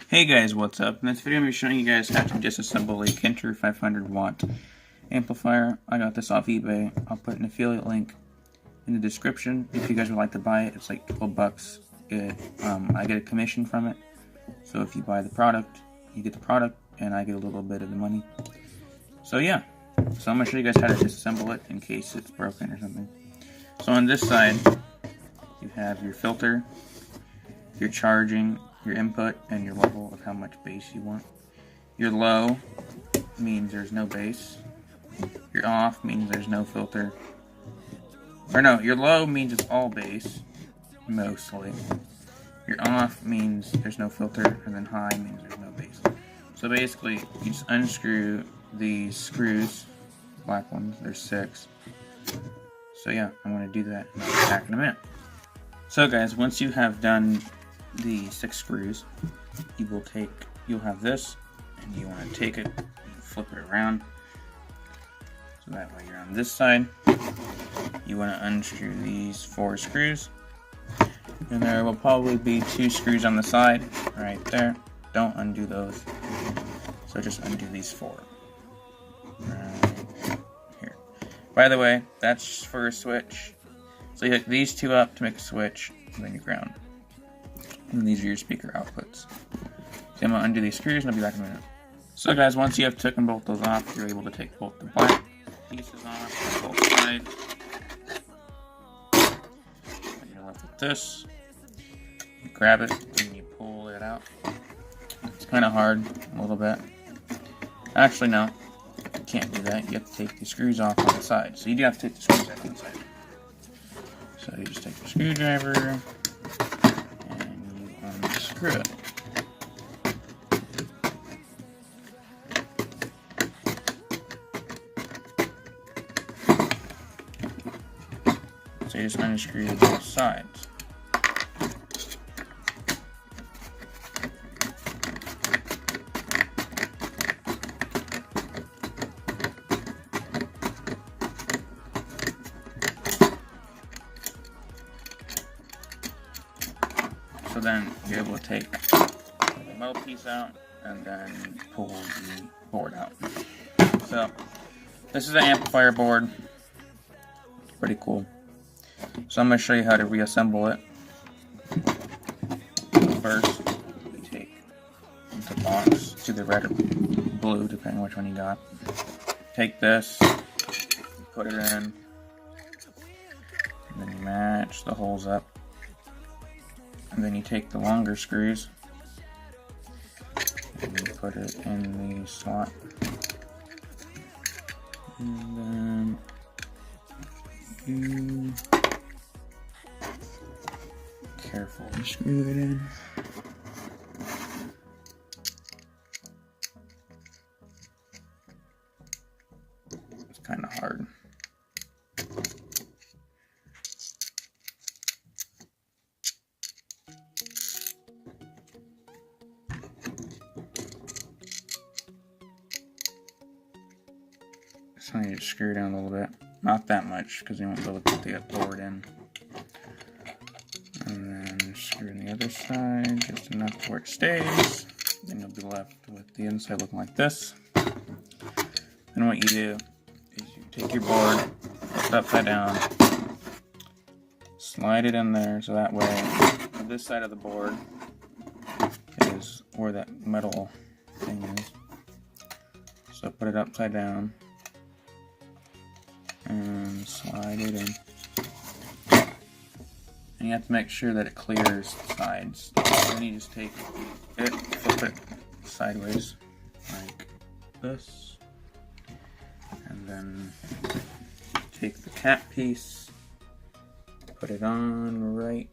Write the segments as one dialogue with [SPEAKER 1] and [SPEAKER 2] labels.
[SPEAKER 1] Hey guys, what's up? In this video I'm going to be showing you guys how to disassemble a Kinter 500 watt amplifier. I got this off eBay. I'll put an affiliate link in the description if you guys would like to buy it. It's like $12. I get a commission from it. So if you buy the product, you get the product and I get a little bit of the money. So yeah, so I'm going to show you guys how to disassemble it in case it's broken or something. So on this side, you have your filter, your charging, your input, and your level of how much bass you want. Your low means there's no bass. Your off means there's no filter. Or no, your low means it's all bass, mostly. Your off means there's no filter, and then high means there's no bass. So basically, you just unscrew these screws, black ones, there's 6. So yeah, I'm going to do that and I'll be back in a minute. So guys, once you have done the 6 screws, you'll have this, and you want to take it and flip it around so that way you're on this side. You want to unscrew these 4 screws, and there will probably be 2 screws on the side right there. Don't undo those, so just undo these 4 right here. By the way, that's for a switch, so you hook these 2 up to make a switch, and then you ground. And these are your speaker outputs. So I'm going to undo these screws and I'll be back in a minute. So guys, once you have taken both those off, you're able to take both the black pieces off on both sides. And you're left with this. You grab it and you pull it out. It's kind of hard, a little bit. Actually, no. You can't do that. You have to take the screws off on the side. So you do have to take the screws off on the side. So you just take the screwdriver, screw it. So you just unscrew both sides. So then you're able to take the metal piece out and then pull the board out. So this is an amplifier board. It's pretty cool. So I'm going to show you how to reassemble it. First, you take the box, it's either red or blue, depending on which one you got. Take this, put it in, and then you match the holes up. And then you take the longer screws and you put it in the slot. And then you carefully screw it in. It's kind of hard. So I need to screw it down a little bit. Not that much, because you won't be able to get the board in. And then screw in the other side, just enough to where it stays. Then you'll be left with the inside looking like this. Then what you do is you take your board, flip it upside down, slide it in there, so that way this side of the board is where that metal thing is. So put it upside down and slide it in. And you have to make sure that it clears the sides. Then you just take it, flip it sideways like this, and then take the cap piece, put it on right,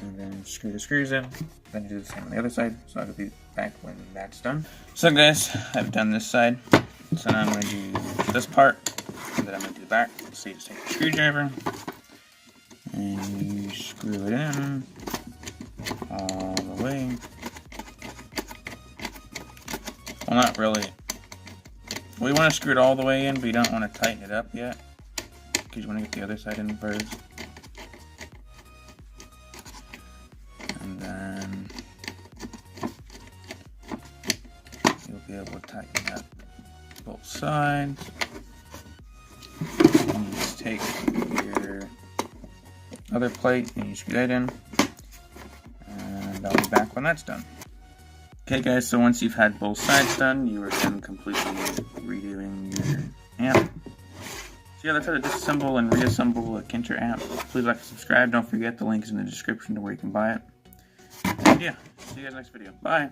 [SPEAKER 1] and then screw the screws in. Then you do the same on the other side, so I'll be back when that's done. So guys, I've done this side. So now I'm going to do this part, and then I'm going to do the back. So you just take the screwdriver, and you screw it in all the way. Well, not really. We want to screw it all the way in, but you don't want to tighten it up yet, because you want to get the other side in first. And then be able to tighten up both sides. And you just take your other plate and you screw that in. And I'll be back when that's done. Okay guys, so once you've had both sides done, you are then completely redoing your amp. So yeah, that's how to disassemble and reassemble a Kinter amp. Please like and subscribe. Don't forget the link is in the description to where you can buy it. And yeah, see you guys next video. Bye!